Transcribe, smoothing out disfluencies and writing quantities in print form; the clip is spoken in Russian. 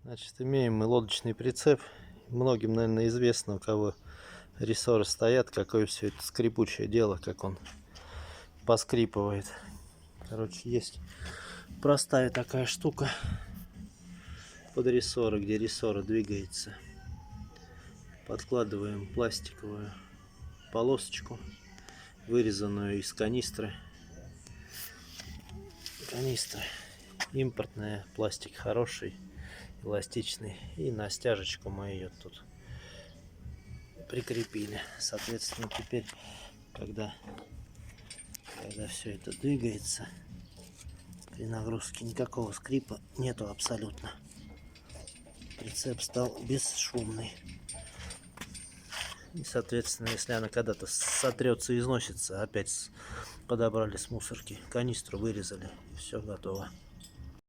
Значит, имеем мы лодочный прицеп. Многим, наверное, известно, у кого рессоры стоят, какое все это скрипучее дело, как он поскрипывает. Короче, есть простая такая штука под рессоры, где рессора двигается. Подкладываем пластиковую полосочку, вырезанную из канистры. Канистра импортная, пластик хороший, эластичный. И на стяжечку мы ее тут прикрепили. Соответственно, теперь, когда все это двигается, при нагрузке никакого скрипа нету абсолютно. Прицеп стал бесшумный. И, соответственно, если она когда-то сотрется и износится, опять подобрали с мусорки, канистру вырезали, все готово.